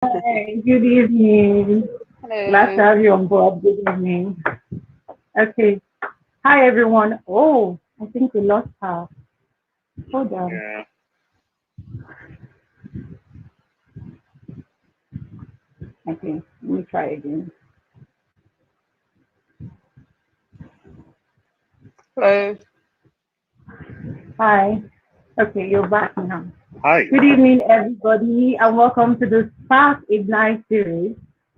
Hi, good evening. Glad to Hello. have you on board. Good evening. Okay. Hi, everyone. Oh, I think we lost her. Hold on. Yeah. Okay, let me try again. Hello. Hi. Okay, you're back now. Hi. Good evening, everybody, and welcome to the Spark Ignite series.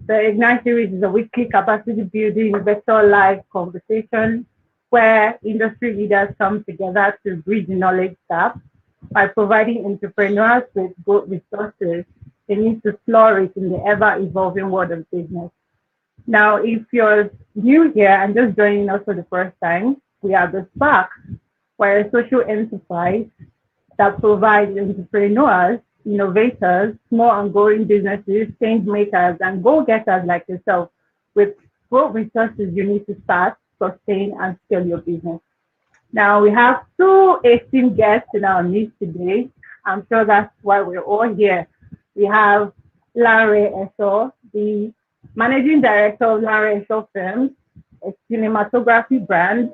The Ignite series is a weekly capacity building investor live conversation where industry leaders come together to bridge the knowledge gap by providing entrepreneurs with good resources they need to flourish in the ever evolving world of business. Now, if you're new here and just joining us for the first time, we are the Spark. We're a social enterprise that provides entrepreneurs, innovators, small and growing businesses, change makers, and go getters like yourself with growth resources you need to start, sustain, and scale your business. Now, we have two esteemed guests in our midst today. I'm sure that's why we're all here. We have Larry Esho, the managing director of Larry Esho Films, a cinematography brand.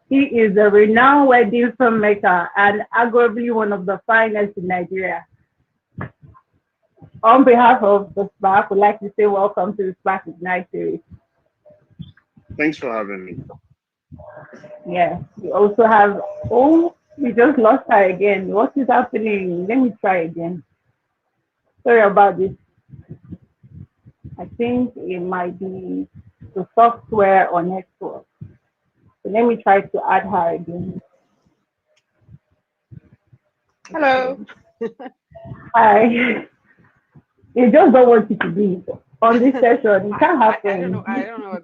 He is a renowned wedding filmmaker and arguably one of the finest in Nigeria. On behalf of the SPAC, we'd like to say welcome to the SPAC Ignite series. Thanks for having me. Yeah, we also have, oh, we just lost her again. What is happening? Let me try again. Sorry about this. I think it might be the software or network. So let me try to add her again. Hello. Okay. Hi. They just don't want you to be on this session. It can't I don't know. happen. I don't know what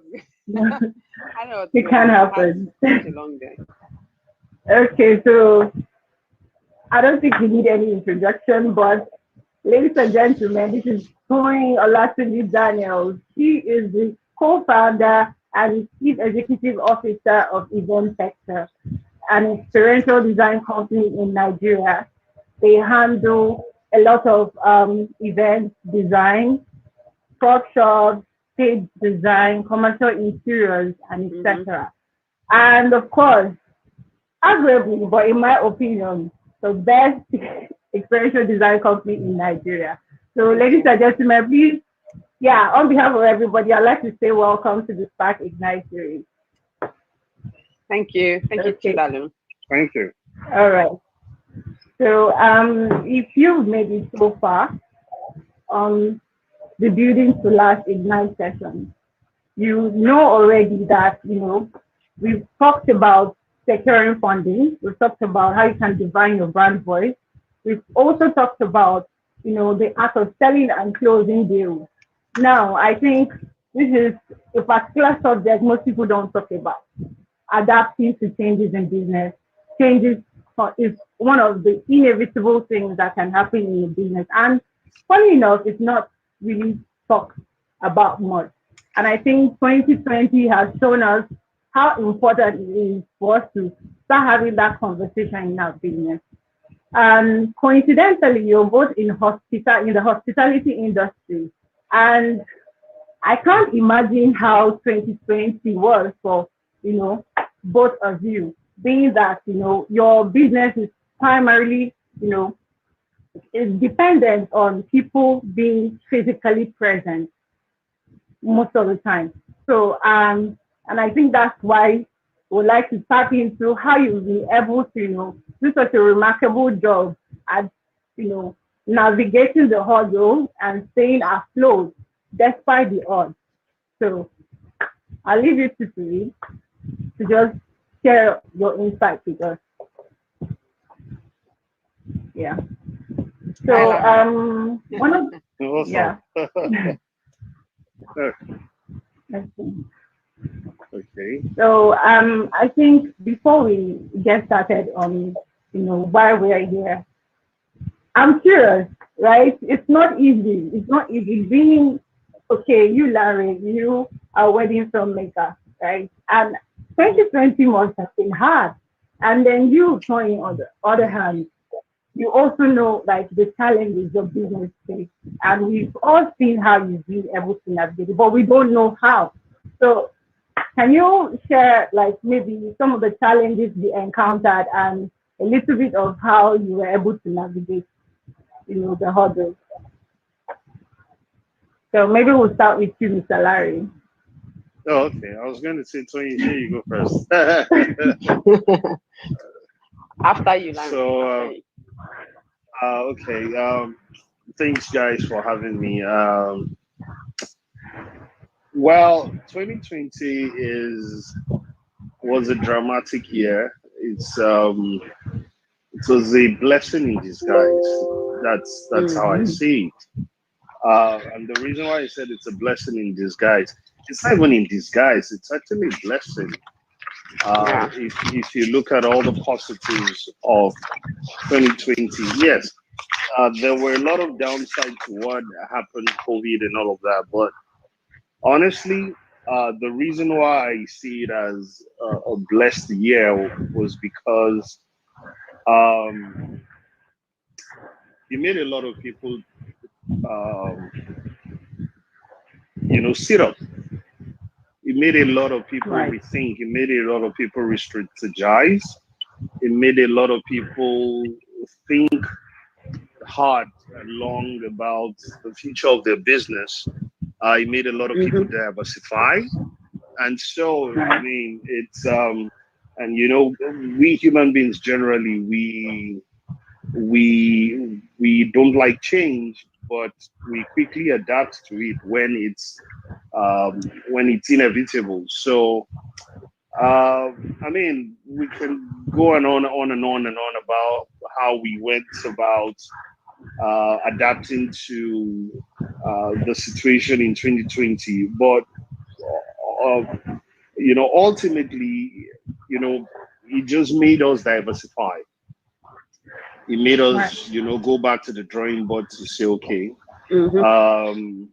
I don't know what's It going can't on. I had happen. such a long day. Okay, so I don't think we need any introduction, but ladies and gentlemen, this is Toyin Olatunji-Daniel. She is the co-founder and chief executive officer of Event Sector, an experiential design company in Nigeria. They handle a lot of event design, workshops, stage design, commercial interiors, and Mm-hmm. etc. And of course, arguably, but in my opinion, the best experiential design company in Nigeria. So, ladies Okay. and gentlemen, please, yeah, on behalf of everybody, I'd like to say welcome to the Spark Ignite series. Thank you. Thank you, Okay, Chilalu. Thank you. all right. So, if you've made it so far on the Building to Last Ignite session, you know already that, we've talked about securing funding. We've talked about how you can define your brand voice. We've also talked about, the art of selling and closing deals. Now, I think this is a particular subject most people don't talk about. Adapting to changes in business. Changes is one of the inevitable things that can happen in a business. And funny enough, it's not really talked about much. And I think 2020 has shown us how important it is for us to start having that conversation in our business. And coincidentally, you're both in the hospitality industry. And I can't imagine how 2020 was for, you know, both of you, being that, your business is primarily, is dependent on people being physically present most of the time. So, and I think that's why we would like to tap into how you've been able to, do such a remarkable job at, navigating the hurdle and staying afloat despite the odds. So I'll leave it to you to just share your insight with us. Yeah. Hi, So Larry. one of What's up? yeah. Okay. So I think before we get started on why we're here, I'm curious, right? It's not easy. It's not easy being okay. You, Larry, you are a wedding filmmaker, right? And 2020 must have been hard. And then you, Tony, on the other hand, you also know like the challenges of business face, and we've all seen how you've been able to navigate it, but we don't know how. So can you share like maybe some of the challenges you encountered and a little bit of how you were able to navigate, the hurdles? So maybe we'll start with you, Mr. Larry. Oh, okay. I was going to say, Toyin, here you go first. After you, Larry. So, okay. Thanks, guys, for having me. Well, 2020 was a dramatic year. It was a blessing in disguise. That's how I see it. And the reason why I said it's a blessing in disguise, it's not even in disguise. It's actually a blessing. If you look at all the positives of 2020, yes, there were a lot of downside to what happened, COVID and all of that. But honestly, the reason why I see it as a blessed year was because um, it made a lot of people, um, sit up. It made a lot of people Right. rethink. It made a lot of people re-strategize. It made a lot of people think hard and long about the future of their business. It made a lot of people diversify. And so, I mean, and we human beings generally, we don't like change, but we quickly adapt to it when it's inevitable. So, I mean, we can go on and on and on about how we went about adapting to the situation in 2020, but uh, ultimately, it just made us diversify. It made us, go back to the drawing board to say, okay, um,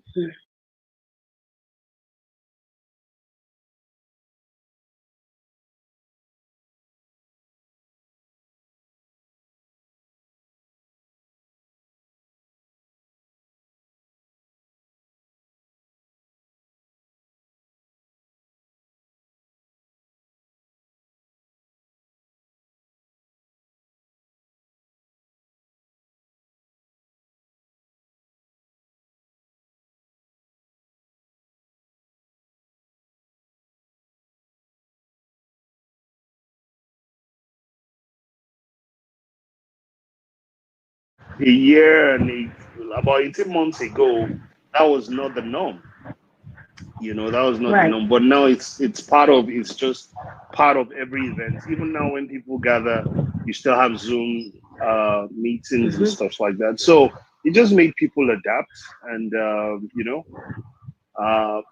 a year and about 18 months ago, that was not the norm. That was not the Right. norm. But now it's just part of every event. Even now, when people gather, you still have Zoom meetings and stuff like that. So it just made people adapt, and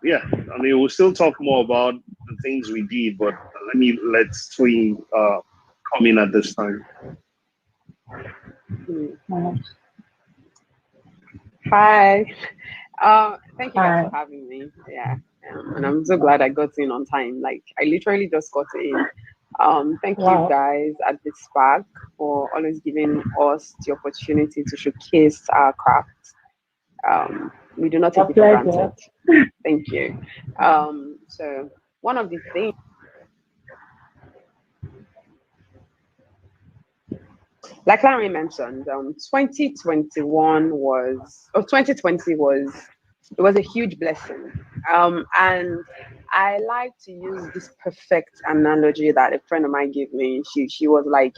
yeah. I mean, we'll still talk more about the things we did, but let Twin come in at this time. Hi. Thank you guys for having me. Yeah. And I'm so glad I got in on time. Like I literally just got in. Thank you guys at the Spark for always giving us the opportunity to showcase our craft. We do not take it for granted. Thank you. So one of the things, like Larry mentioned, 2021 was, or 2020 was, it was a huge blessing. And I like to use this perfect analogy that a friend of mine gave me. She was like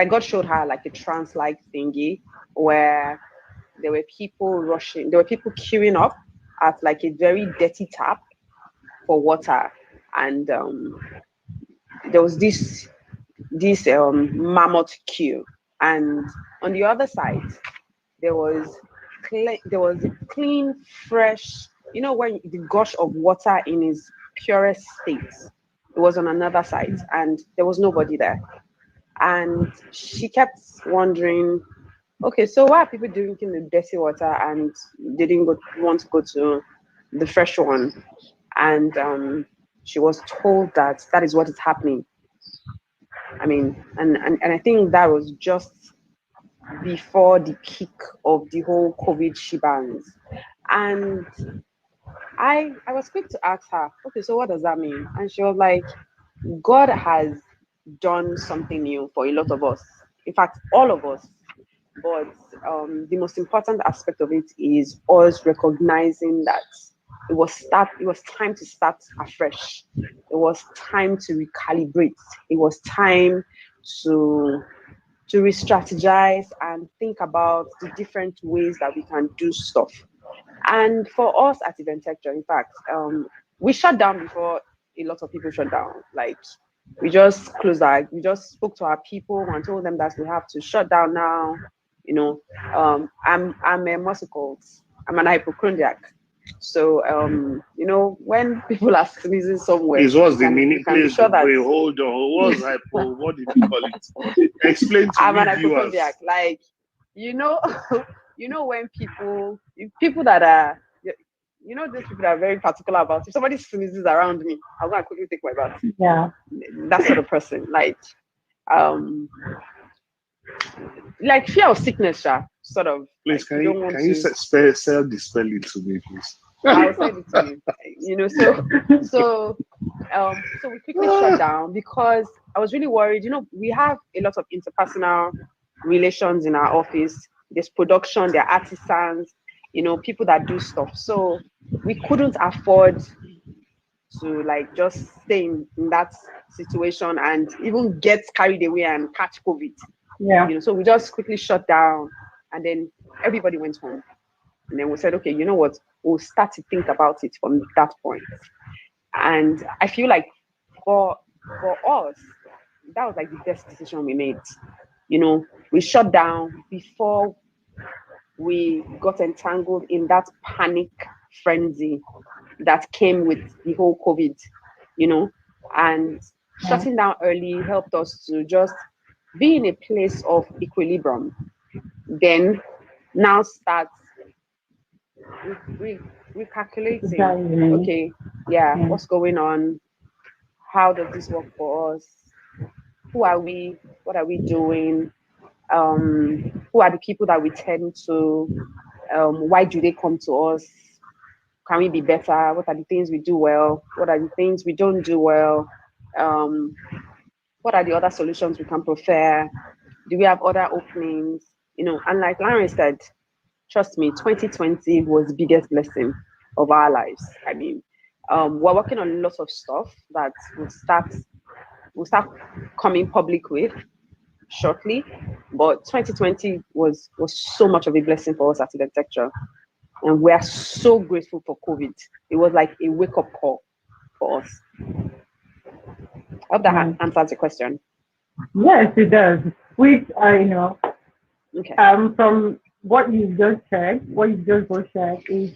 God showed her like a trance-like thingy where there were people rushing, there were people queuing up at like a very dirty tap for water, and there was this mammoth queue, and on the other side there was clean, fresh, when the gush of water in its purest state, it was on another side, and there was nobody there. And she kept wondering, okay, so why are people drinking the dirty water and they didn't want to go to the fresh one? And she was told that is what is happening. I mean, and I think that was just before the peak of the whole COVID shebang. And I was quick to ask her, okay, so what does that mean? And she was like, God has done something new for a lot of us. In fact, all of us. But the most important aspect of it is us recognizing that it was time to start afresh. It was time to recalibrate. It was time to re-strategize and think about the different ways that we can do stuff. And for us at Eventecture, in fact, we shut down before a lot of people shut down. Like we just spoke to our people and told them that we have to shut down now. You know, I'm a what's it called? I'm an hypochondriac. So when people are sneezing somewhere, It was the you meaning can be place. sure that Wait, hold on. What was hypo? What did you call it? Explain to I'm me, an viewers. hypochondriac. Like, you know, when people that are, those people that are very particular about, if somebody sneezes around me, I'm gonna quickly take my bath. Yeah. That sort of person. Um, like fear of sickness, sort of. Please, Like, you don't want can you to. spell the spelling to me, please? I'll send it to you. So we quickly shut down because I was really worried. We have a lot of interpersonal relations in our office. There's production, there are artisans, people that do stuff. So we couldn't afford to just stay in that situation and even get carried away and catch COVID. Yeah. So we just quickly shut down, and then everybody went home. And then we said, okay, you know what? We'll start to think about it from that point. And I feel like for us, that was like the best decision we made. We shut down before we got entangled in that panic frenzy that came with the whole COVID, and shutting down early helped us to just be in a place of equilibrium. Then now start recalculating. Okay, yeah, what's going on? How does this work for us? Who are we? What are we doing? Who are the people that we tend to? Why do they come to us? Can we be better? What are the things we do well? What are the things we don't do well? What are the other solutions we can prefer? Do we have other openings? And like Larry said, trust me, 2020 was the biggest blessing of our lives. I mean, we're working on lots of stuff that we'll start coming public with shortly. But 2020 was so much of a blessing for us at Eventecture. And we are so grateful for COVID. It was like a wake-up call for us. I hope that answers the question. Yes, it does. Which Okay. From what you just said, both shared is,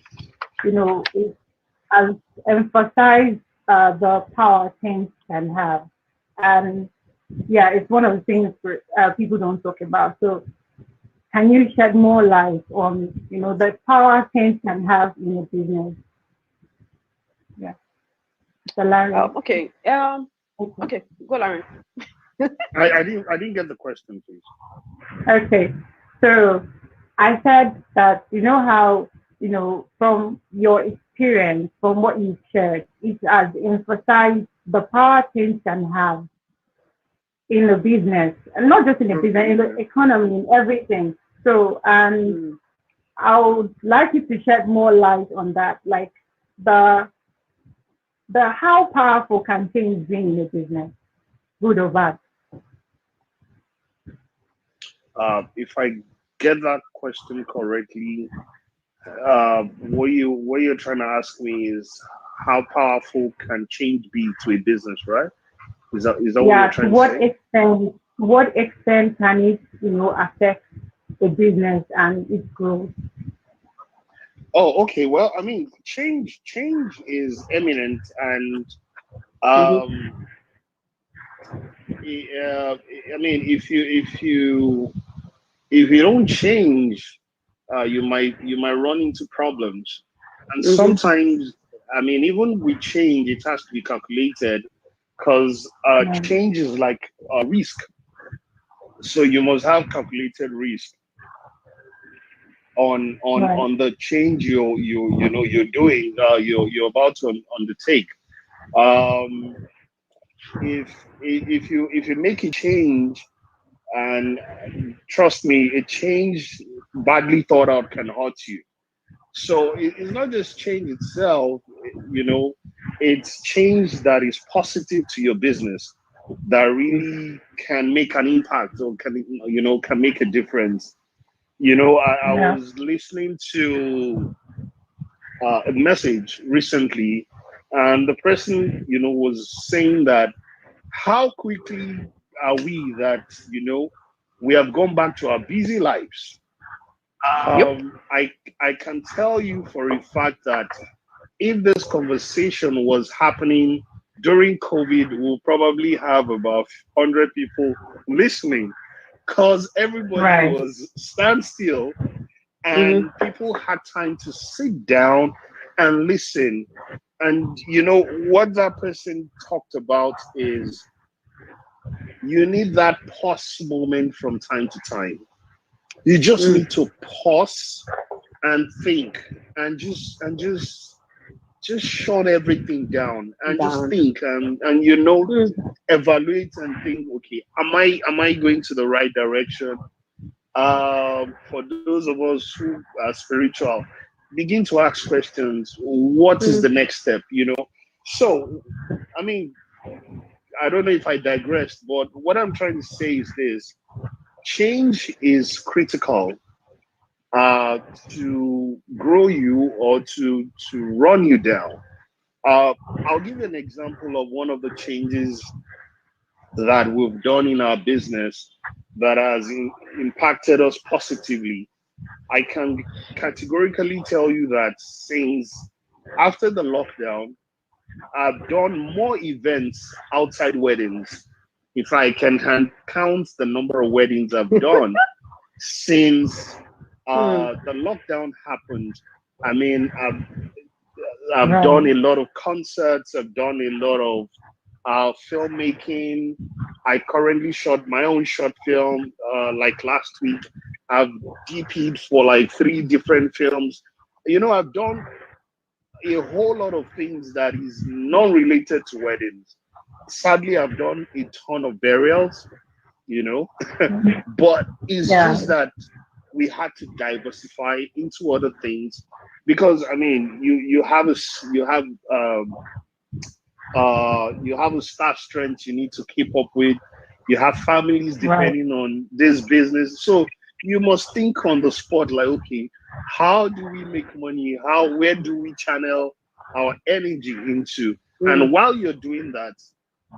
it has emphasized the power things can have, and yeah, it's one of the things people don't talk about. So, can you shed more light on, the power things can have in a business? Yeah, so Larry. Okay. Okay, go, Larry. I didn't get the question, please. Okay, so I said that how from your experience, from what you've shared, it has emphasized the power things can have in a business, and not just in a business, in the economy, in everything. So, and I would like you to shed more light on that, like the how powerful can things be in a business, good or bad. If I get that question correctly, what you're trying to ask me is how powerful can change be to a business, right? Is that what you're trying to say? What extent can it affect the business and its growth? Oh, okay. Well, I mean, change is imminent, and I mean, if you don't change, you might run into problems, and sometimes, I mean, even with change, it has to be calculated. because change is like a risk. So you must have calculated risk on the change you're doing, you're about to undertake. Um, if you make a change, and trust me, a change badly thought out can hurt you. So it's not just change itself, you know, it's change that is positive to your business, that really can make an impact, or can make a difference. I was listening to a message recently, and the person, was saying that how quickly are we that, we have gone back to our busy lives. Yep. I can tell you for a fact that if this conversation was happening during COVID, we'll probably have about 100 people listening, because everybody was standstill and people had time to sit down and listen. And what that person talked about is you need that pause moment from time to time. You just need to pause and think, and just shut everything down and just think, and evaluate and think, okay, am I going to the right direction? For those of us who are spiritual, begin to ask questions. What is the next step? So, I mean, I don't know if I digressed, but what I'm trying to say is this: change is critical uh, to grow you, or to run you down. I'll give you an example of one of the changes that we've done in our business that has impacted us positively. I can categorically tell you that since after the lockdown, I've done more events outside weddings. If I can count the number of weddings I've done since the lockdown happened. I mean, I've done a lot of concerts. I've done a lot of filmmaking. I currently shot my own short film. Like last week, I've DP'd for like 3 different films. I've done a whole lot of things that is non-related to weddings. Sadly, I've done a ton of burials, but it's just that we had to diversify into other things, because I mean, you have a staff strength you need to keep up with. You have families depending on this business, so you must think on the spot, like, okay, how do we make money? Where do we channel our energy into? And while you're doing that,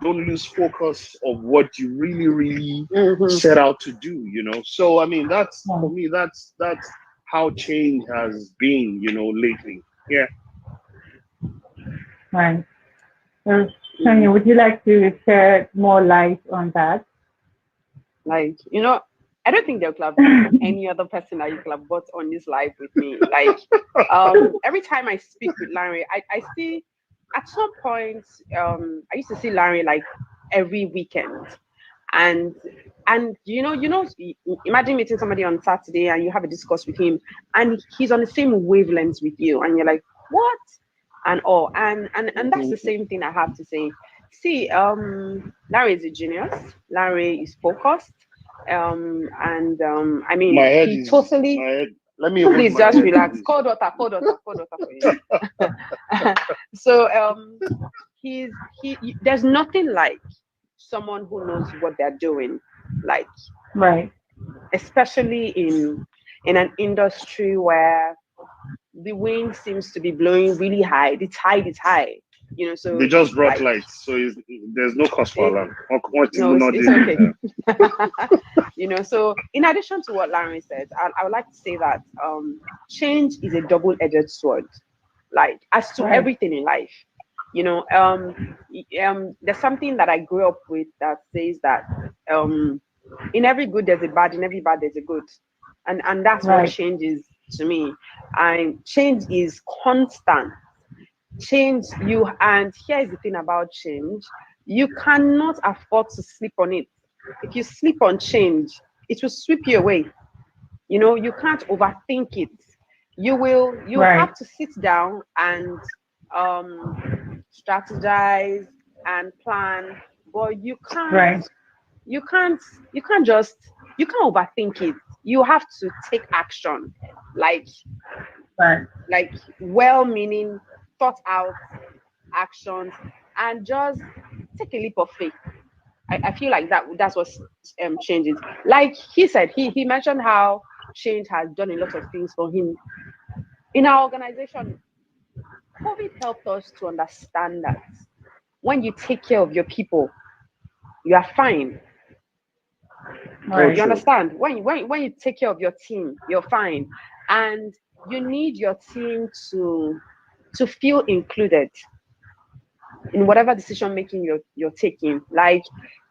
don't lose focus of what you really, really set out to do. So I mean, that's for me. That's how change has been, lately. Yeah. Right. So, Sonia, would you like to share more light on that? Like, I don't think there could have been any other person that you could have brought on this live with me. Like, every time I speak with Larry, I see at some point, I used to see Larry like every weekend. And imagine meeting somebody on Saturday and you have a discourse with him and he's on the same wavelength with you, and you're like, what? And that's the same thing I have to say. See, Larry is a genius. Larry is focused. I mean, My head he is totally. my head. Let me Please just relax. Cold water for you. So there's nothing like someone who knows what they're doing, like especially in an industry where the wind seems to be blowing really high. The tide is high. So they just brought lights, so there's no cost for alarm. No, it's okay. So in addition to what Larry said, I would like to say that change is a double-edged sword, like as to everything in life. There's something that I grew up with that says that in every good there's a bad, in every bad there's a good, and that's what change is to me. And change is constant. And here's the thing about change: You cannot afford to sleep on it. If you sleep on change, it will sweep you away. You can't overthink it. You Right. have to sit down and strategize and plan, but Right. you can't overthink it. You have to take action, like Right. well-meaning, thought out actions, and just take a leap of faith. I feel like that's what changes. Like he said, he mentioned how change has done a lot of things for him in our organization. COVID helped us to understand that when you take care of your people, you are fine. So Right. You true. understand? When you take care of your team, you're fine. And you need your team to feel included in whatever decision making you're taking. Like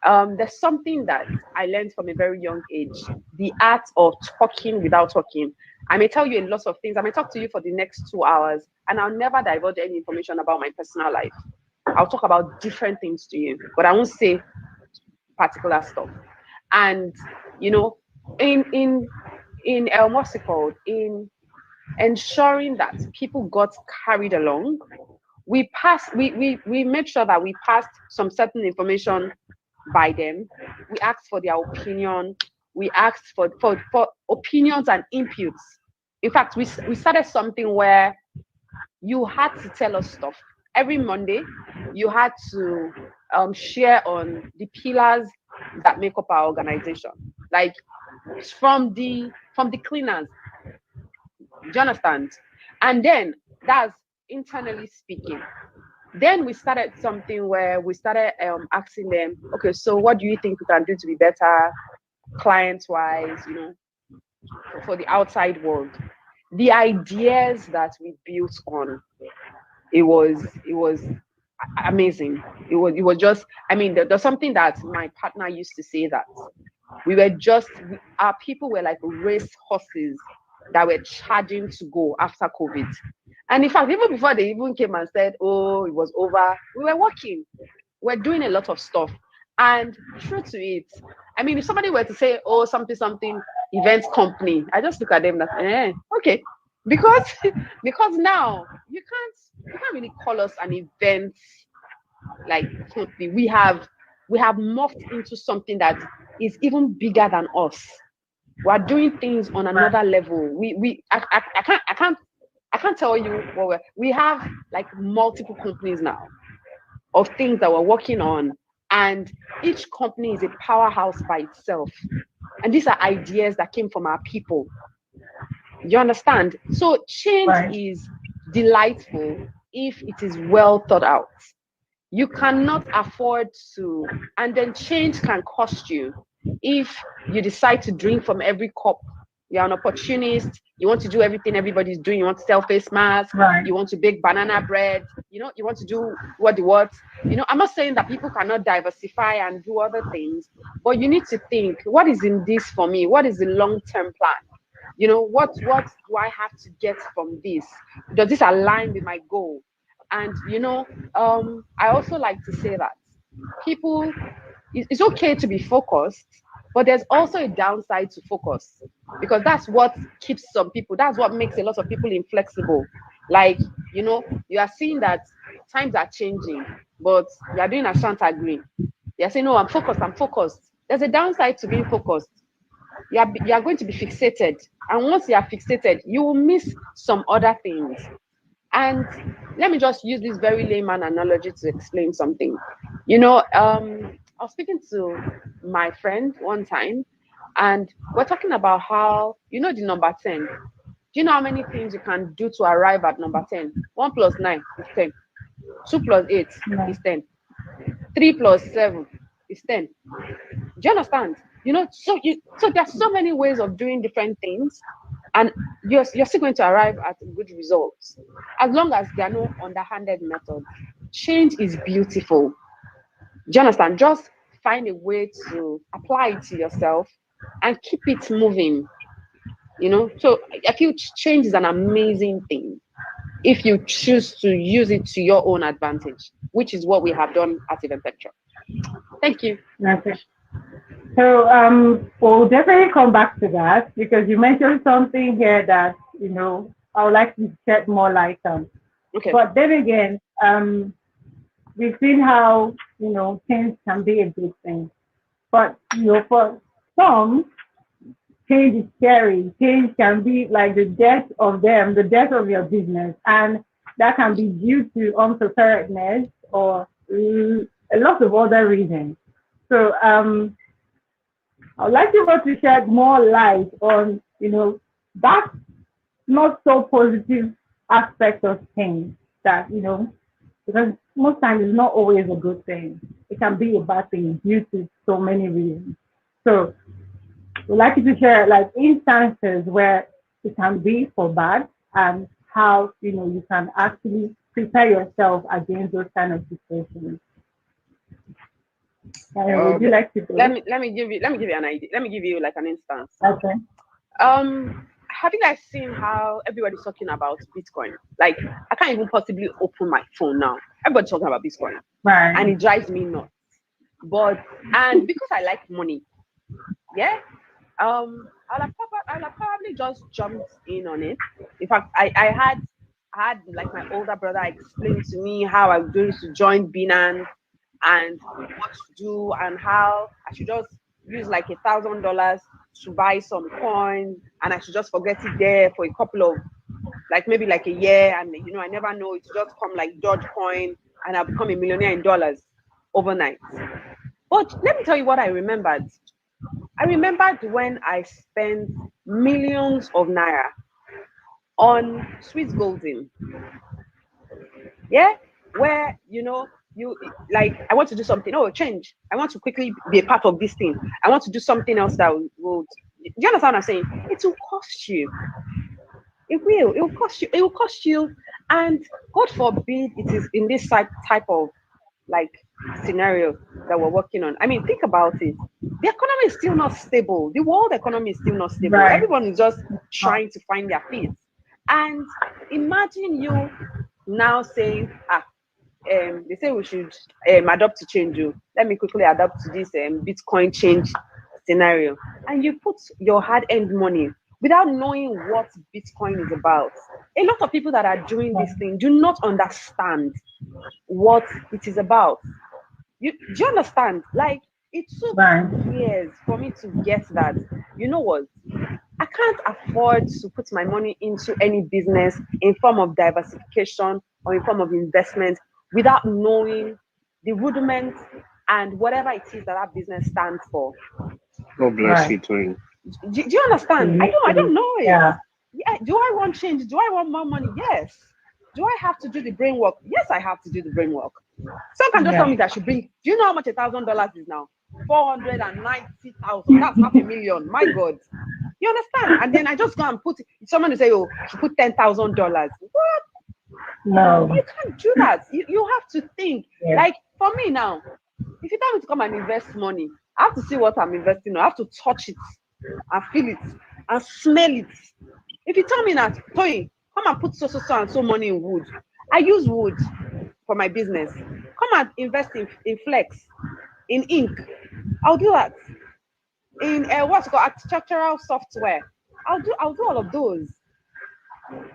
there's something that I learned from a very young age: the art of talking without talking. I may tell you a lot of things. I may talk to you for the next 2 hours, and I'll never divulge any information about my personal life. I'll talk about different things to you, but I won't say particular stuff. And you know, in what's it called? In ensuring that people got carried along, we made sure that we passed some certain information by them. We asked for their opinion. We asked for opinions and inputs. In fact, we started something where you had to tell us stuff every Monday. You had to share on the pillars that make up our organization, like from the cleaners. Do you understand? And then that's internally speaking. Then we started something where we started asking them, okay, so what do you think we can do to be better, client wise, for the outside world? The ideas that we built on, it was amazing. It was just, I mean, there's something that my partner used to say, that our people were like race horses that were charging to go after COVID. And in fact, even before they even came and said, oh, it was over, we were working, we're doing a lot of stuff. And true to it, I mean, if somebody were to say, oh, something events company, I just look at them like, okay. Because because now you can't really call us an event like company. We have morphed into something that is even bigger than us. We're doing things on Right. another level. I can't tell you what we have, like multiple companies now of things that we're working on, and each company is a powerhouse by itself. And these are ideas that came from our people. You understand? So change Right. is delightful if it is well thought out. You cannot afford to, and then change can cost you if you decide to drink from every cup. You're an opportunist. You want to do everything everybody's doing. You want to sell face masks. Right. You want to bake banana bread. You want to do what. I'm not saying that people cannot diversify and do other things, but you need to think, what is in this for me? What is the long-term plan? What do I have to get from this? Does this align with my goal? And I also like to say that people, it's okay to be focused, but there's also a downside to focus, because that's what keeps some people, that's what makes a lot of people inflexible. Like, you are seeing that times are changing, but you are doing a shan't agree. You're saying, no, I'm focused. There's a downside to being focused. You are going to be fixated, and once you are fixated, you will miss some other things. And let me just use this very layman analogy to explain something. I was speaking to my friend one time, and we're talking about how, the number 10. Do you know how many things you can do to arrive at number 10? 1 plus 9 is 10. 2 plus 8 Right. is 10. 3 plus 7 is 10. Do you understand? So there's so many ways of doing different things, and you're still going to arrive at good results, as long as there are no underhanded methods. Change is beautiful. Do you understand? Just find a way to apply it to yourself and keep it moving. So I feel change is an amazing thing if you choose to use it to your own advantage. which is what we have done at Eventecture. Thank you. Okay. So we'll definitely come back to that because you mentioned something here that I would like to shed more light on. Okay. But then again, we've seen how change can be a good thing. But for some, change is scary. Change can be like the death of them, the death of your business, and that can be due to unpreparedness or a lot of other reasons. So I'd like you all to shed more light on that not so positive aspect of change that because most times it's not always a good thing. It can be a bad thing due to so many reasons. So we'd like you to share like instances where it can be for bad and how you can actually prepare yourself against those kind of situations. Would you like to go? Let me give you an idea. Let me give you like an instance. Okay. Have you guys seen how everybody's talking about Bitcoin? Like, I can't even possibly open my phone now. Everybody's talking about Bitcoin, Right. and it drives me nuts. And because I like money, yeah, I'll have probably just jumped in on it. In fact, I had like my older brother explain to me how I was going to join Binance and what to do and how I should just use like $1,000 to buy some coins and I should just forget it there for a couple of maybe a year, and I never know, it just come like Dogecoin and I'll become a millionaire in dollars overnight. But let me tell you what I remembered. I remembered when I spent millions of naira on Swiss Golden. Yeah, where you like, I want to do something. Oh, change. I want to quickly be a part of this thing. I want to do something else that will. Do you understand what I'm saying? It will cost you. It will. It will cost you. It will cost you. And God forbid it is in this type of like scenario that we're working on. I mean, think about it. The economy is still not stable. The world economy is still not stable. Right. Everyone is just trying to find their feet. And imagine you now saying, they say we should adopt to change. Let me quickly adapt to this Bitcoin change scenario. And you put your hard-earned money without knowing what Bitcoin is about. A lot of people that are doing this thing do not understand what it is about. Do you understand? Like, it took years for me to get that. You know what? I can't afford to put my money into any business in form of diversification or in form of investment without knowing the rudiments and whatever it is that business stands for. God bless you, Toyin. Do you understand? I don't know it. Yeah. Do I want change? Do I want more money? Yes. Do I have to do the brain work? Yes, I have to do the brain work. Some can just tell me that I should bring. Do you know how much $1,000 is now? 490,000. That's $500,000. My God. You understand? And then I just go and put someone to say, oh, you should put $10,000. What? No. You can't do that. You have to think. Yeah. Like, for me now, if you tell me to come and invest money, I have to see what I'm investing on. I have to touch it and feel it and smell it. If you tell me that, Toyin, come and put so and so money in wood. I use wood for my business. Come and invest in flex, in ink. I'll do that. In what's called architectural software. I'll do all of those.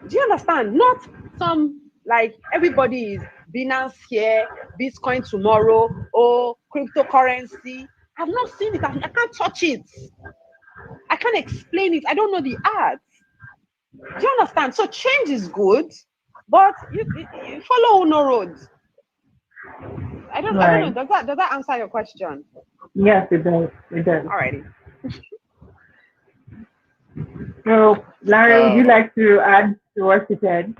Do you understand? Not some like everybody is Binance here, Bitcoin tomorrow, or cryptocurrency. I've not seen it. I can't touch it. I can't explain it. I don't know the art. Do you understand? So change is good, but you follow no road. I don't know. Does that answer your question? Yes, it does. It does. Alrighty. So, Larry, would you like to add to what you said?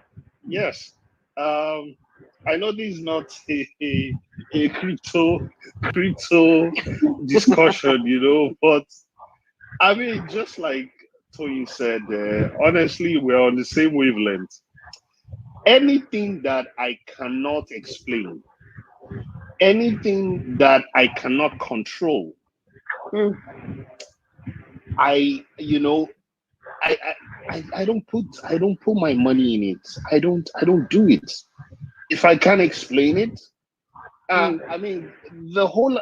Yes. I know this is not a crypto discussion, but I mean, just like Toyin said, honestly, we're on the same wavelength. Anything that I cannot explain, anything that I cannot control, I don't put my money in it. I don't do it. If I can't explain it, I mean, the whole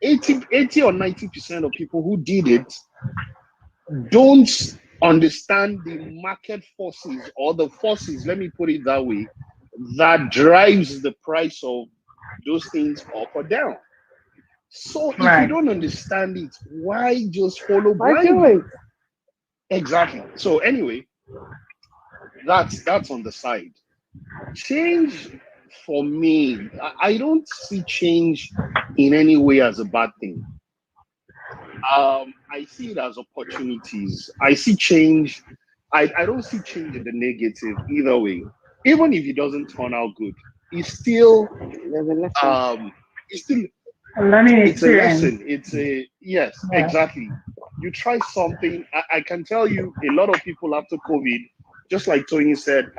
80 or 90% of people who did it don't understand the market forces or the forces, let me put it that way, that drives the price of those things up or down. So if you Right. don't understand it, why just follow Why do blindly? it? Exactly. So anyway, that's on the side. Change for me, I don't see change in any way as a bad thing. I see it as opportunities. I see change. I don't see change in the negative either way. Even if it doesn't turn out good, it's still There's a lesson. um it's still A learning it's a experience. lesson. It's a yes, Yeah. exactly. You try something. I can tell you a lot of people after COVID, just like Toyin said,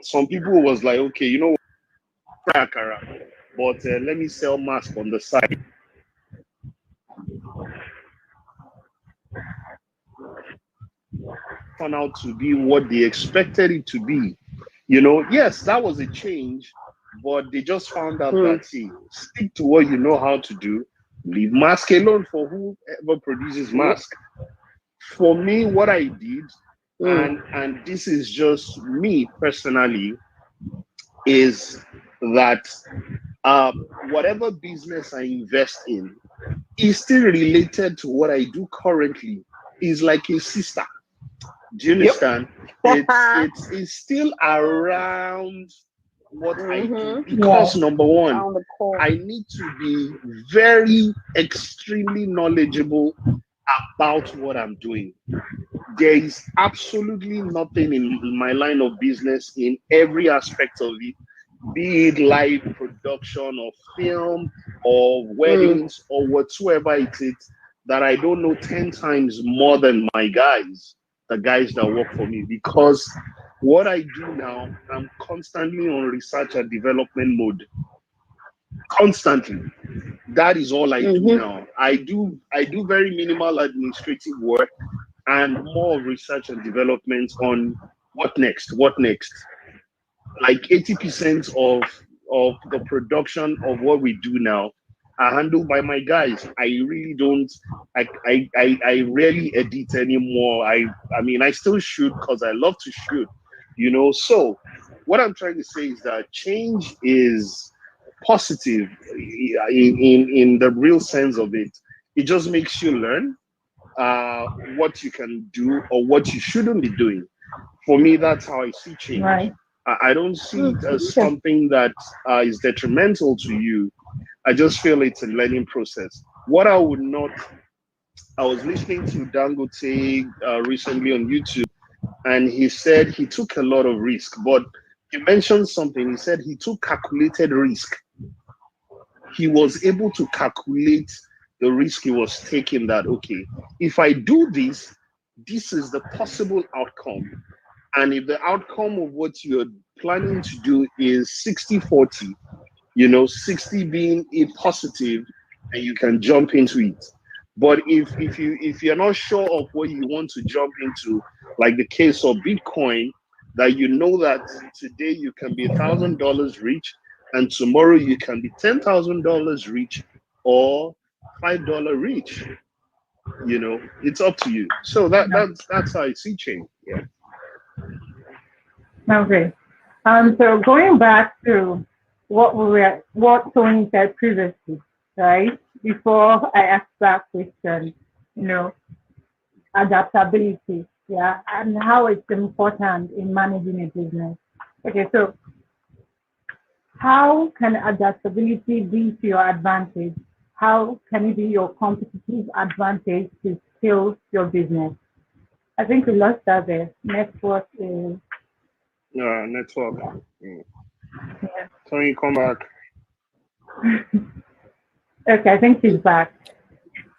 some people was like, okay, you know what, Akara, but let me sell mask on the side. Turn out to be what they expected it to be. Yes, that was a change, but they just found out Mm, that, see, stick to what you know how to do. Leave mask alone for whoever produces yep. mask. For me, what I did, Mm, and this is just me personally, is that whatever business I invest in is still related to what I do currently. Is like a sister. Do you yep. understand? It's still around what I do Mm-hmm. Yeah. because number one, Around the core. I need to be very extremely knowledgeable about what I'm doing. There is absolutely nothing in my line of business in every aspect of it, be it live production or film or Mm, weddings or whatsoever it is, that I don't know 10 times more than my guys, the guys that work for me. Because what I do now, I'm constantly on research and development mode. Constantly. That is all I do mm-hmm. now. I do very minimal administrative work and more research and development on what next, what next. Like 80% of the production of what we do now are handled by my guys. I really don't. I rarely edit anymore. I mean, I still shoot because I love to shoot. So what I'm trying to say is that change is positive in the real sense of it. It just makes you learn what you can do or what you shouldn't be doing. For me, that's how I see change. Right. I don't see Mm, it as okay. something that is detrimental to you. I just feel it's a learning process. What I would not, I was listening to Dangote recently on YouTube, and he said he took a lot of risk, but he mentioned something. He said he took calculated risk. He was able to calculate the risk he was taking, that, okay, if I do this, this is the possible outcome. And if the outcome of what you're planning to do is 60-40, 60 being a positive, and you can jump into it. But if you're not sure of what you want to jump into, like the case of Bitcoin, that you know that today you can be $1,000 rich, and tomorrow you can be $10,000 rich or $5 rich. It's up to you. So that's how I see change. Yeah. Okay. So going back to what Tony said previously, right? Before I asked that question, you know, adaptability, yeah, and how it's important in managing a business. Okay, so how can adaptability be to your advantage? How can it be your competitive advantage to scale your business? I think we lost that there. Network is, Network. yeah. So you come back. Okay, I think she's back.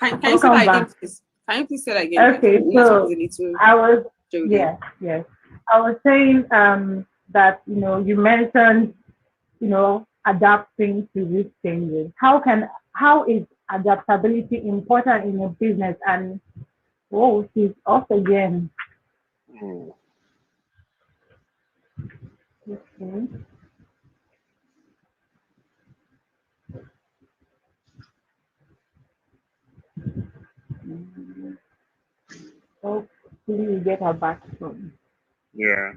Can you say Welcome that again, back. please? Can you please say that again, please? Okay, Network is so a little I was, jody. yes, yes. I was saying that, you mentioned, adapting to these changes. How is adaptability important in a business? And oh, she's off again. Mm. Okay. hopefully we get her back soon. Yeah.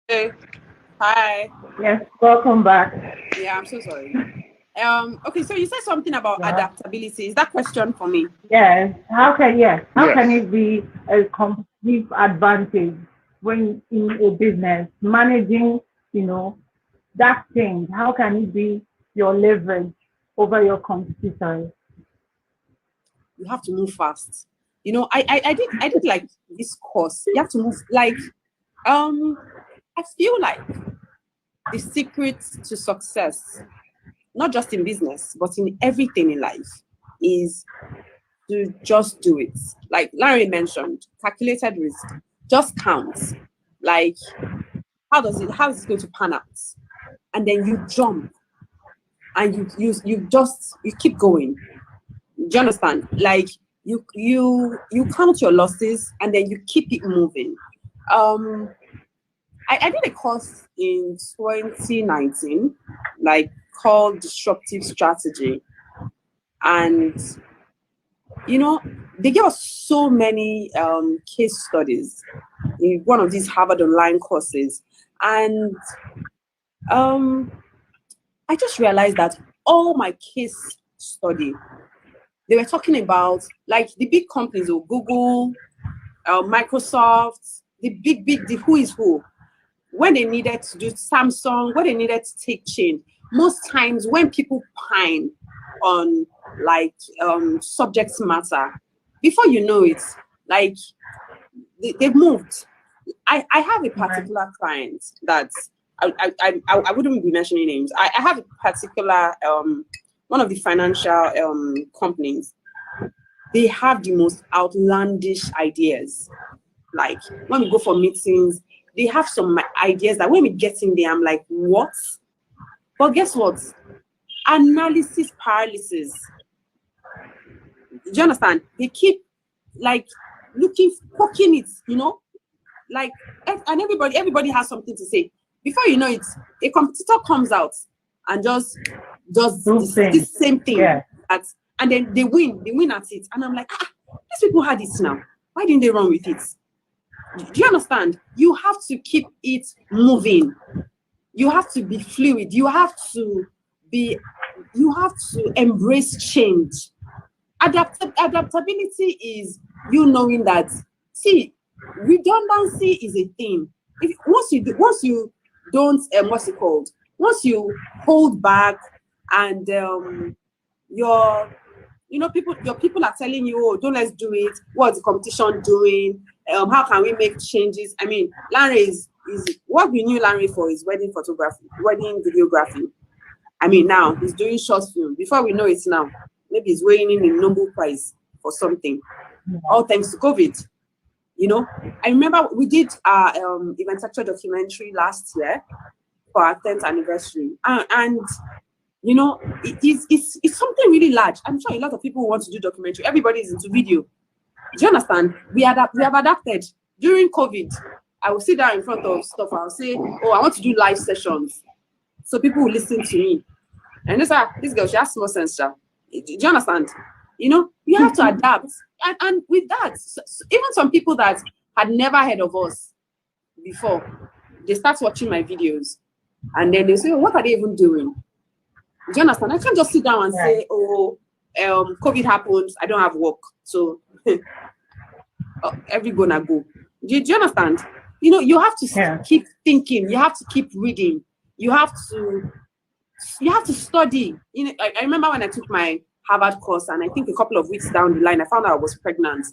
Hey, hi. Yes, welcome back. Yeah, I'm so sorry. Okay, so you said something about Yeah. adaptability. Is that question for me? Yes. How can Yes. it be a competitive advantage when in a business managing, that change? How can it be your leverage over your competitors? You have to move fast. I did like this course. You have to move I feel like the secret to success, not just in business, but in everything in life, is to just do it. Like Larry mentioned, calculated risk. Just count. Like, how is it going to pan out? And then you jump and you keep going. Do you understand? Like you count your losses and then you keep it moving. I did a course in 2019, like called Disruptive Strategy. And they gave us so many case studies in one of these Harvard online courses. And I just realized that all my case study, they were talking about like the big companies, or Google, Microsoft, the who is who. When they needed to do Samsung, when they needed to take change, most times when people pine on like subject matter, before you know it, like they've moved. I have a particular client that I wouldn't be mentioning names. I have a particular one of the financial companies. They have the most outlandish ideas. Like when we go for meetings, they have some ideas that when we get in there, I'm like, what? But guess what? Analysis paralysis. Do you understand? They keep like poking it, like, and everybody has something to say. Before you know it, a competitor comes out and just does this same thing. Yeah. And then they win at it. And I'm like, these people had it now. Why didn't they run with it? Do you understand? You have to keep it moving. You have to be fluid. You have to embrace change. Adaptability is you knowing that, see, redundancy is a thing. Once you don't what's it called? Once you hold back and your people are telling you, oh, don't, let's do it. What's the competition doing? How can we make changes? I mean, Larry is what we knew Larry for is wedding photography, wedding videography. I mean, now he's doing short film. Before we know it now, maybe he's winning a Nobel Prize for something. All thanks to COVID. I remember we did our event sector documentary last year for our 10th anniversary. And it's something really large. I'm sure a lot of people want to do documentary. Everybody is into video. Do you understand? We have adapted. During COVID, I will sit down in front of stuff. I'll say, oh, I want to do live sessions. So people will listen to me. And this girl, she has small sense. Do you understand? You have to adapt. And with that, even some people that had never heard of us before, they start watching my videos. And then they say, oh, what are they even doing? Do you understand? I can't just sit down and say, oh, COVID happens, I don't have work. So every gonna go. Do you understand? You have to keep thinking, you have to keep reading, you have to study. I remember when I took my Harvard course, and I think a couple of weeks down the line, I found out I was pregnant.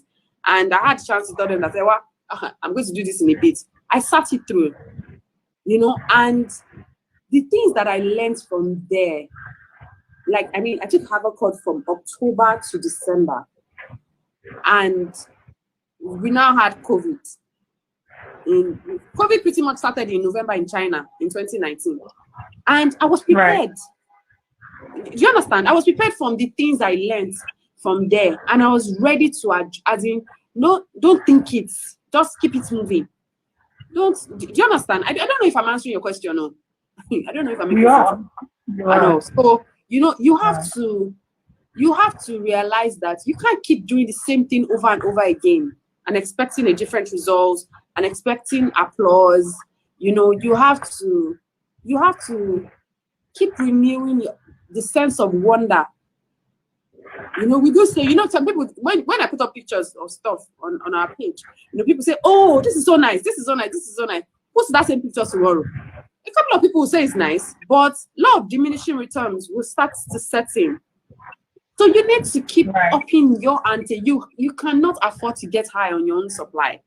And I had a chance to tell them that, well, I'm going to do this in a bit. I sat it through, and the things that I learned from there, like, I mean, I took Harvard course from October to December. And we now had COVID. COVID pretty much started in November in China in 2019. And I was prepared. Right. Do you understand? I was prepared from the things I learned from there. And I was ready to, don't think it. Just keep it moving. Do you understand? I don't know if I'm answering your question. No, I don't know if I'm making You sense. are. You I know. are. So you have to realize that you can't keep doing the same thing over and over again and expecting a different result and expecting applause. You have to keep renewing the sense of wonder. We do say, some people, when I put up pictures of stuff on our page, people say, oh, this is so nice, this is so nice, this is so nice. Post that same picture tomorrow. A couple of people will say it's nice, but law of diminishing returns will start to set in. So you need to keep upping your ante. You cannot afford to get high on your own supply.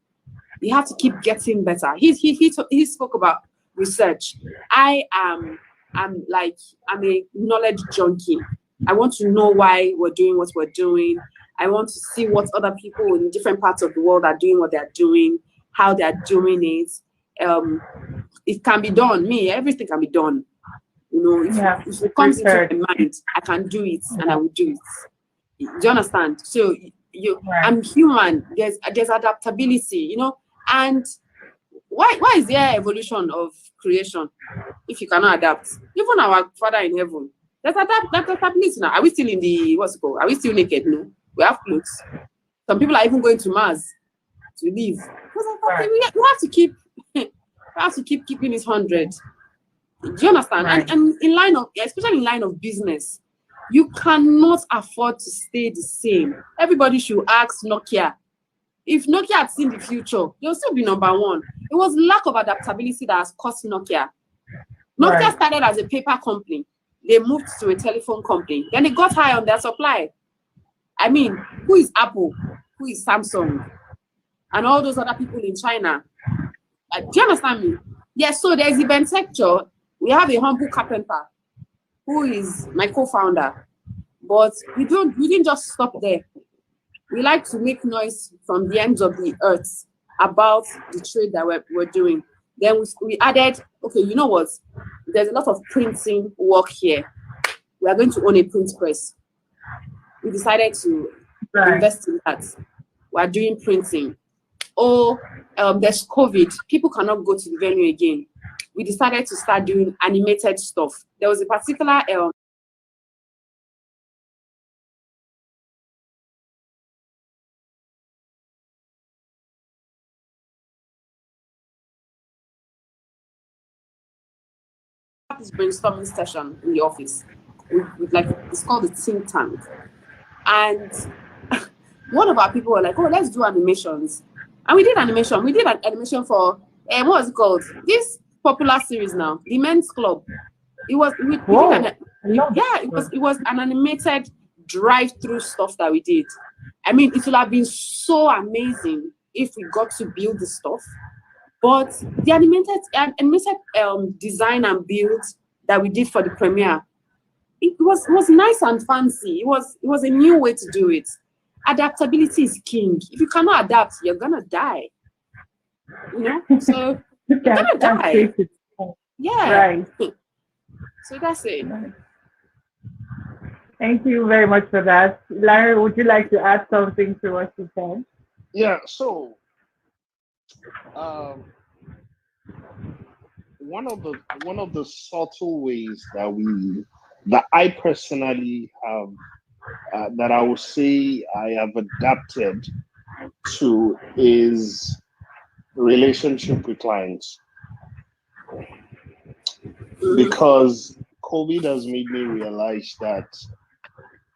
You have to keep getting better. He spoke about research. I'm a knowledge junkie. I want to know why we're doing what we're doing. I want to see what other people in different parts of the world are doing, what they're doing, how they're doing it. It can be done. Everything can be done. If it comes into my mind, I can do it and I will do it. Do you understand? So I'm human. There's adaptability, and why is there evolution of creation if you cannot adapt? Even our Father in heaven, there's adaptability now. Are we still in the what's it called? Are we still naked? No, we have clothes. Some people are even going to Mars to live. We have to keep keeping it 100. Do you understand? And in line of, especially in line of business, you cannot afford to stay the same. Everybody should ask Nokia. If Nokia had seen the future, they'll still be number one. It was lack of adaptability that has cost Nokia. Nokia started as a paper company. They moved to a telephone company. Then they got high on their supply. I mean, who is Apple? Who is Samsung? And all those other people in China. Do you understand me? Yes, so there's event sector. We have a humble carpenter who is my co-founder. But we didn't just stop there. We like to make noise from the ends of the earth about the trade that we're doing. Then we added, okay, you know what? There's a lot of printing work here. We are going to own a print press. We decided to invest in that. We are doing printing. There's COVID. People cannot go to the venue again. We decided to start doing animated stuff. There was a particular this brainstorming session in the office. It's called the think tank. And one of our people were like, oh, let's do animations. And we did animation. We did an animation for what was it called? This popular series now, The Men's Club. It was it was an animated drive-through stuff that we did. I mean, it would have been so amazing if we got to build the stuff. But the animated design and build that we did for the premiere, it was nice and fancy. It was a new way to do it. Adaptability is king. If you cannot adapt, you're gonna die. So you're gonna die. Yeah. Right. So that's it. Thank you very much for that. Larry, would you like to add something to what you said? Yeah, so one of the subtle ways that I personally have that I would say I have adapted to is relationship with clients, because COVID has made me realize that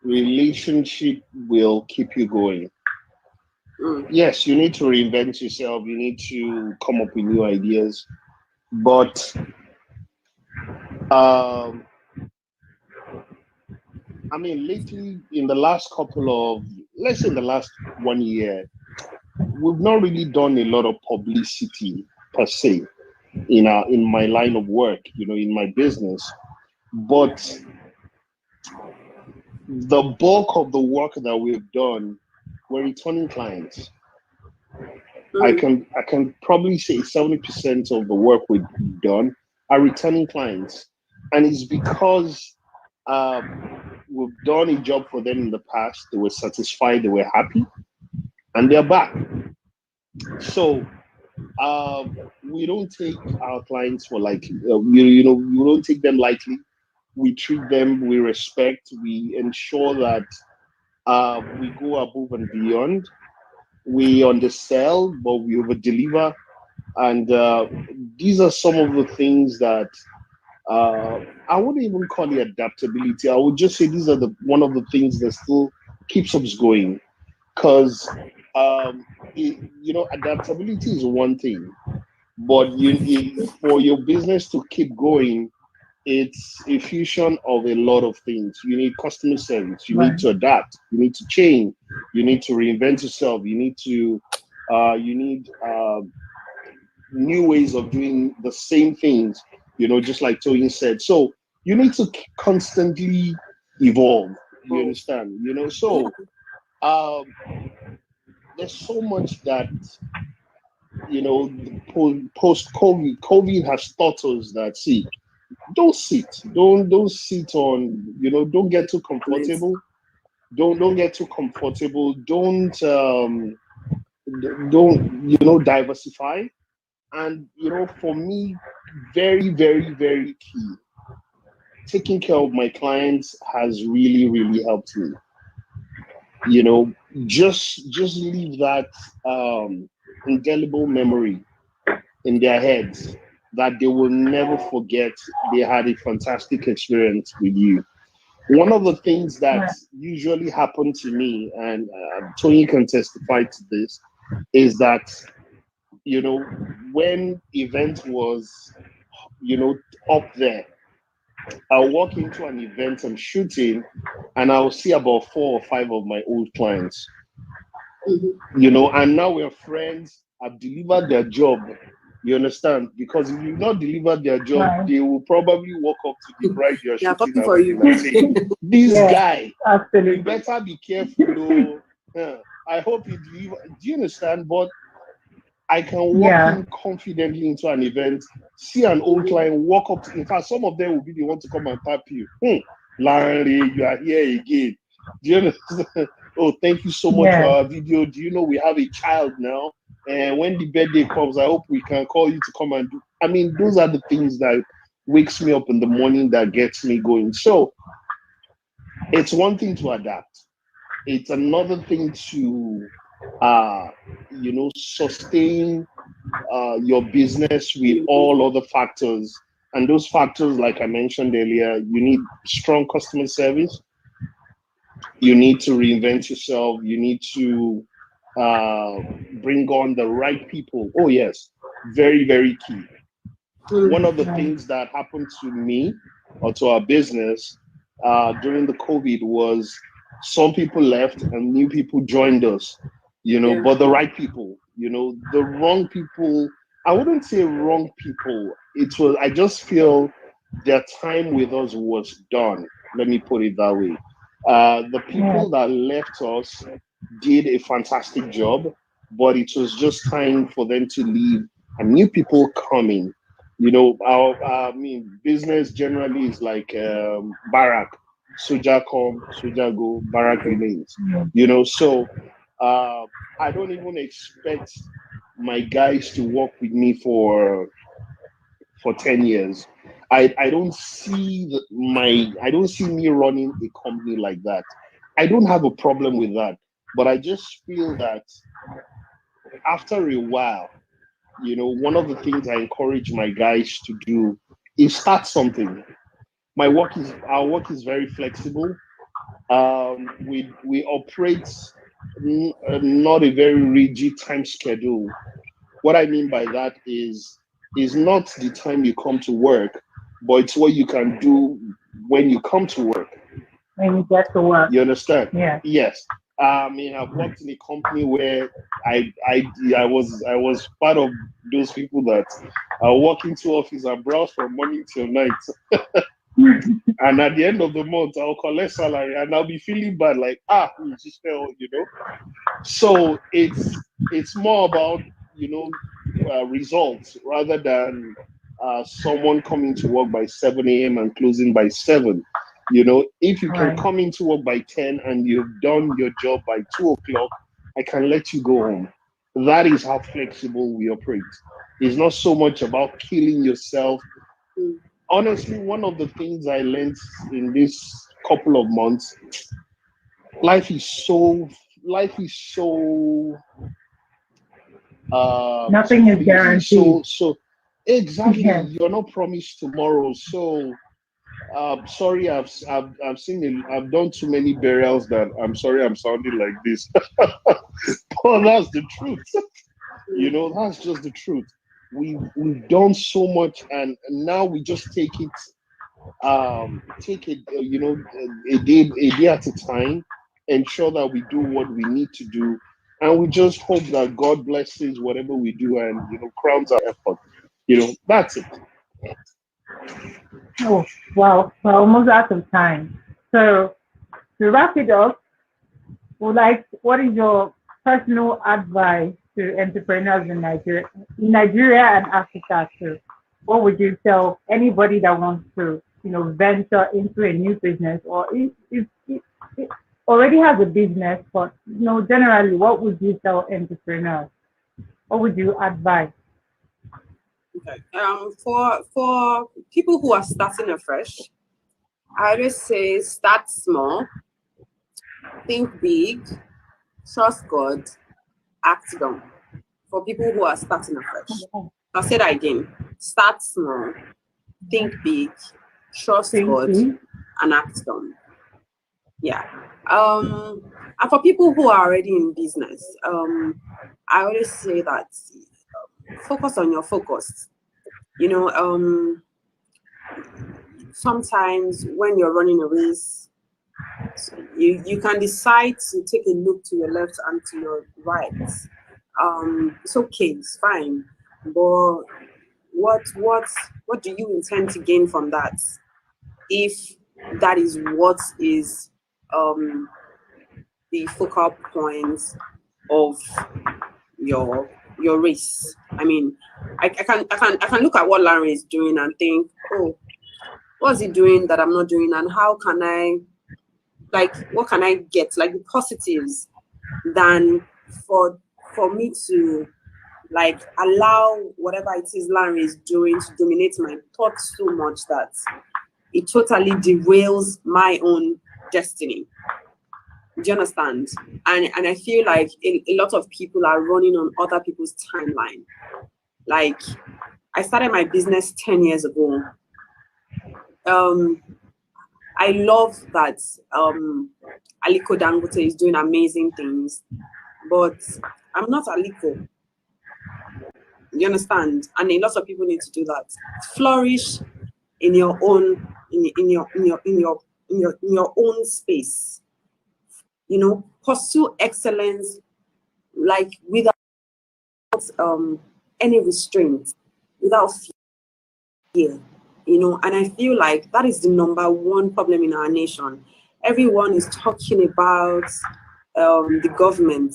relationship will keep you going. Yes, you need to reinvent yourself. You need to come up with new ideas. But I mean, lately, in the last let's say in the last 1 year, we've not really done a lot of publicity per se in my line of work, in my business. But the bulk of the work that we've done, we're returning clients. I can probably say 70% of the work we've done are returning clients, and it's because we've done a job for them in the past. They were satisfied, they were happy, and they're back. So we don't take our clients for like we don't take them lightly. We treat them with respect. We ensure that we go above and beyond. We undersell, but we over deliver. And these are some of the things that I wouldn't even call it adaptability. I would just say these are the one of the things that still keeps us going. Because adaptability is one thing, but for your business to keep going, it's a fusion of a lot of things. You need customer service. You need Right. to adapt. You need to change. You need to reinvent yourself. You need new ways of doing the same things. Just like Toyin said. So you need to constantly evolve. You understand? Yeah. So um, there's so much that post COVID has taught us that, see, don't sit on, don't get too Please. comfortable. Don't get too comfortable. Don't diversify. And for me, very, very, very key, taking care of my clients has really, really helped me. you know just leave that indelible memory in their heads, that they will never forget they had a fantastic experience with you. One of the things that Right. usually happen to me, and Tony can testify to this, is that when event was up there, I'll walk into an event I'm shooting, and I'll see about 4 or 5 of my old clients, Mhm. and now we're friends. I've delivered their job. You understand? Because if you've not delivered their job, Right. they will probably walk up to the bride you're They are shooting coming her for you. wedding and say, "This Yeah, guy, you absolutely. better be careful, though. I hope you deliver." Do you understand? But I can walk Yeah. in confidently into an event, see an old Mhm. client, walk up to, in fact, some of them will be the one to come and tap you. Larry, you are here again. Do you understand? Oh, thank you so much for Yeah. our video. Do you know we have a child now? And when the birthday comes, I hope we can call you to come and do. I mean, those are the things that wakes me up in the morning, that gets me going. So it's one thing to adapt. It's another thing to, uh, sustain your business with all other factors. And those factors, like I mentioned earlier, you need strong customer service. You need to reinvent yourself. You need to bring on the right people. Oh, yes, very, very key. One of the Right. things that happened to me or to our business during the COVID was some people left and new people joined us, Yeah. but the right people, the wrong people. I wouldn't say wrong people. I just feel their time with us was done. Let me put it that way. The Yeah. people that left us did a fantastic job, but it was just time for them to leave and new people coming. I mean, business generally is like barrack, soldier come, soldier go, barrack remains. Yeah. So uh, I don't even expect my guys to work with me for 10 years. I don't see me running a company like that. I don't have a problem with that, but I just feel that after a while, one of the things I encourage my guys to do is start something. Our work is very flexible. We operate not a very rigid time schedule. What I mean by that is not the time you come to work, but it's what you can do when you come to work. When you get to work. You understand? Yeah. Yes. I mean, I've worked in a company where I was part of those people that walk into office and browse from morning till night, and at the end of the month I'll collect salary and I'll be feeling bad, like we just fell. So it's more about results rather than someone coming to work by 7 a.m. and closing by 7. If you can Right. come into work by 10 and you've done your job by 2 o'clock, I can let you go home. That is how flexible we operate. It's not so much about killing yourself. Honestly, one of the things I learned in this couple of months, life is so life is so Nothing is busy, guaranteed. so exactly, Yes. you're not promised tomorrow. So sorry, I've seen I've done too many burials that I'm sorry I'm sounding like this. But that's the truth. That's just the truth. We've done so much, and now we just take it a day at a time, ensure that we do what we need to do, and we just hope that God blesses whatever we do, and crowns our effort. That's it. Oh, well, we're almost out of time. So to wrap it up, what is your personal advice to entrepreneurs in Nigeria and Africa too? What would you tell anybody that wants to, venture into a new business, or if already has a business, but generally, what would you tell entrepreneurs? What would you advise? Okay. For people who are starting afresh, I always say start small, think big, trust God, act down. For people who are starting afresh, I'll say that again. Start small, think big, trust Thank God, you. and act down. Yeah. And for people who are already in business, I always say that focus on your focus. Sometimes when you're running a race, you can decide to take a look to your left and to your right. It's okay, it's fine. But what do you intend to gain from that? If that is what is the focal point of your race. I mean, I can look at what Larry is doing and think, oh, what's he doing that I'm not doing, and how can I, what can I get, like the positives, than for me to allow whatever it is Larry is doing to dominate my thoughts so much that it totally derails my own destiny. Do you understand? And I feel like a lot of people are running on other people's timeline. Like, I started my business 10 years ago. I love that Aliko Dangote is doing amazing things, but I'm not Aliko. You understand? And a lot of people need to do that. Flourish in your own in your own space. Pursue excellence without any restraint, without fear. And I feel like that is the number one problem in our nation. Everyone is talking about the government.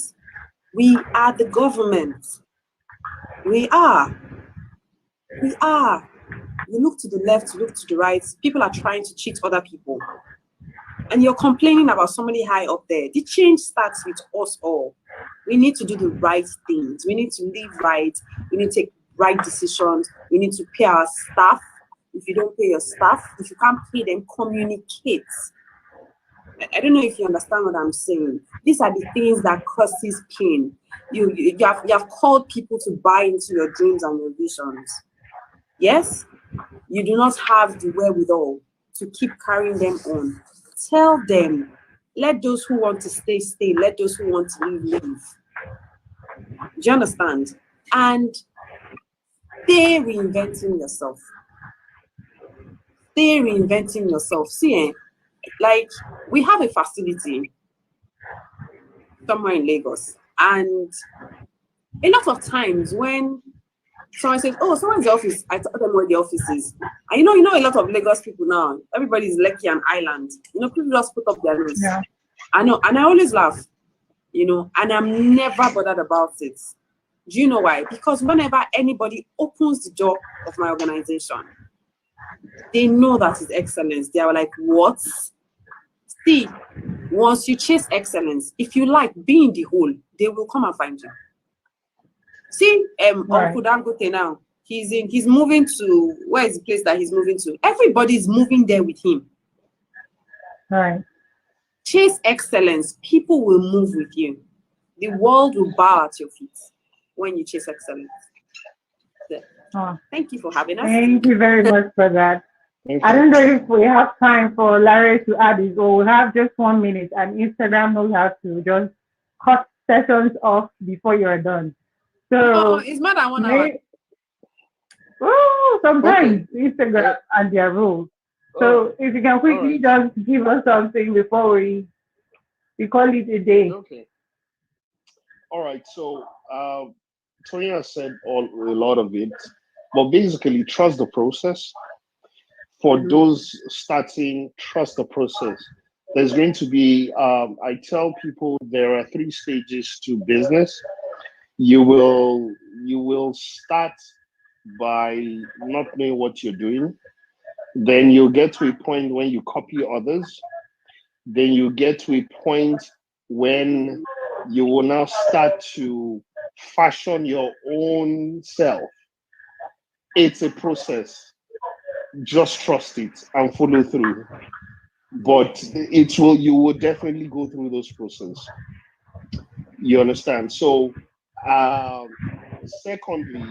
We are the government. We are. You look to the left, you look to the right, people are trying to cheat other people. And you're complaining about somebody high up there. The change starts with us all. We need to do the right things. We need to live right. We need to take right decisions. We need to pay our staff. If you don't pay your staff, if you can't pay them, communicate. I don't know if you understand what I'm saying. These are the things that causes pain. You have called people to buy into your dreams and your visions. Yes, you do not have the wherewithal to keep carrying them on. Tell them, let those who want to stay, stay. Let those who want to leave, leave. Do you understand? And stay reinventing yourself. Stay reinventing yourself. See, we have a facility somewhere in Lagos, and a lot of times when someone says, "Oh, someone's office," I tell them where the office is. And you know, a lot of Lagos people now, everybody's Lekki and Island. People just put up their nose. Yeah. I know, and I always laugh. And I'm never bothered about it. Do you know why? Because whenever anybody opens the door of my organization, they know that is excellence. They are like, what? See, once you chase excellence, if you like, be in the hole, they will come and find you. See, Right. Uncle Dangote now. He's moving to, where is the place that he's moving to? Everybody's moving there with him. Right. Chase excellence. People will move with you. The world will bow at your feet when you chase excellence. So, Oh, thank you for having us. thank you very much for that. Thank I you. don't know if we have time for Larry to add his, or we'll have just 1 minute, and Instagram knows how to just cut sessions off before you're done. No, So, it's more than 1 hour. sometimes Okay. Instagram and their rules. Oh, So, if you can quickly right. just give us something before we call it a day. Okay. All right. So, Toyin has said a lot of it, but basically, trust the process. For Mhm. those starting, trust the process. There's going to be, I tell people there are 3 stages to business. You will start by not knowing what you're doing. Then you'll get to a point when you copy others. Then you get to a point when you will now start to fashion your own self. It's a process. Just trust it and follow through. But you will definitely go through those processes. You understand? So, secondly,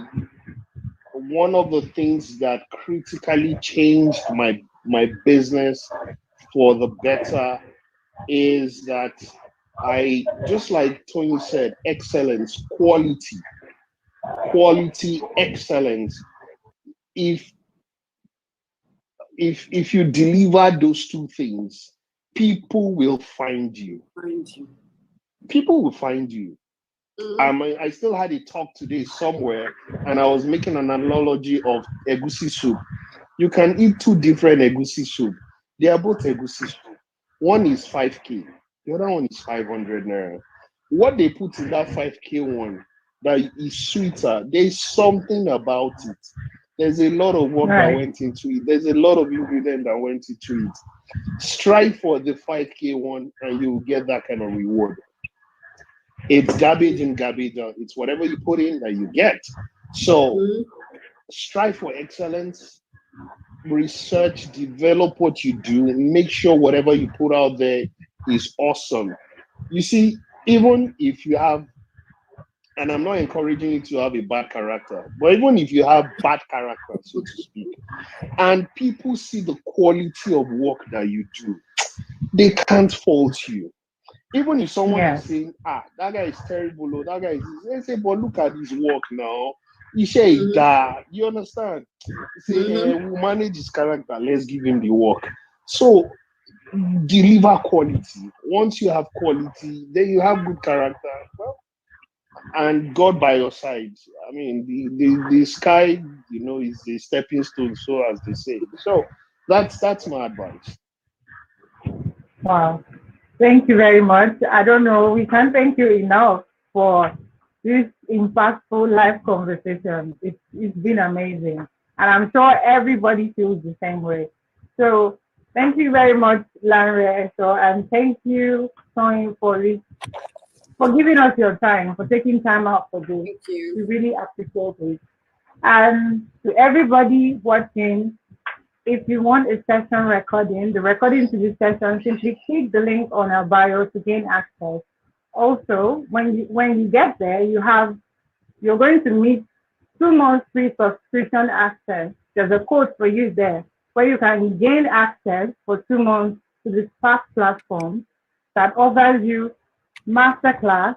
one of the things that critically changed my business for the better is that I, just like Tony said, excellence, quality, excellence. If if you deliver those 2 things, people will find you. Find you. People will find you. Mhm. I still had a talk today somewhere, and I was making an analogy of egusi soup. You can eat 2 different egusi soup. They are both egusi soup. One is 5K, the other one is 500 naira. What they put in that 5K one that is sweeter, there's something about it. There's a lot of work that Right. went into it. There's a lot of ingredient that went into it. Strive for the 5K one, and you'll get that kind of reward. It's garbage in, garbage out. It's whatever you put in that you get. So Mhm. strive for excellence, research, develop what you do, and make sure whatever you put out there is awesome. You see, even if you have, and I'm not encouraging you to have a bad character, but even if you have bad character, so to speak, and people see the quality of work that you do, they can't fault you. Even if someone is Yes. saying, that guy is terrible, or that guy is this, they say, but look at his work now. He say Mhm. that. You understand? He say, Mhm. we'll manage his character, let's give him the work. So deliver quality. Once you have quality, then you have good character. Well, and God by your side. I mean, the sky, is the stepping stone, so as they say. So that's my advice. Wow. Thank you very much. I don't know, we can't thank you enough for this impactful live conversation. It's been amazing. And I'm sure everybody feels the same way. So thank you very much, Lanre Esho, and thank you, Tony, for giving us your time, for taking time out for this. Thank you. We really appreciate it. And to everybody watching, if you want a session recording, the recording to this session, simply click the link on our bio to gain access. Also, when you get there, you're going to meet 2 months free subscription access. There's a code for you there where you can gain access for 2 months to the Spark platform that offers you masterclass,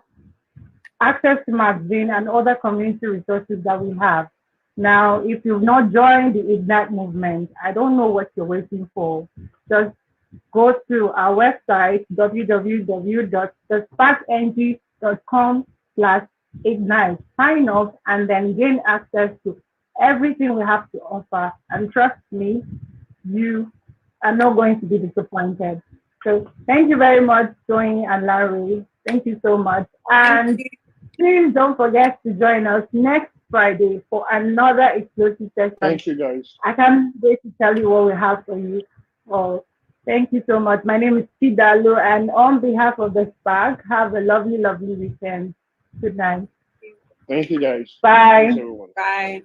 access to magazine and other community resources that we have. Now, if you've not joined the Ignite movement, I don't know what you're waiting for. Just go to our website, www.thesparkng.com/ignite, sign up, and then gain access to everything we have to offer. And trust me, you are not going to be disappointed. So thank you very much, Joy and Larry. Thank you so much. Thank And you. please don't forget to join us next Friday for another exclusive session. Thank you, guys. I can't wait to tell you what we have for you. Oh, thank you so much. My name is Tidalo, and on behalf of the Spark, have a lovely, lovely weekend. Good night. Thank you, guys. Bye. Thanks, everyone. Bye.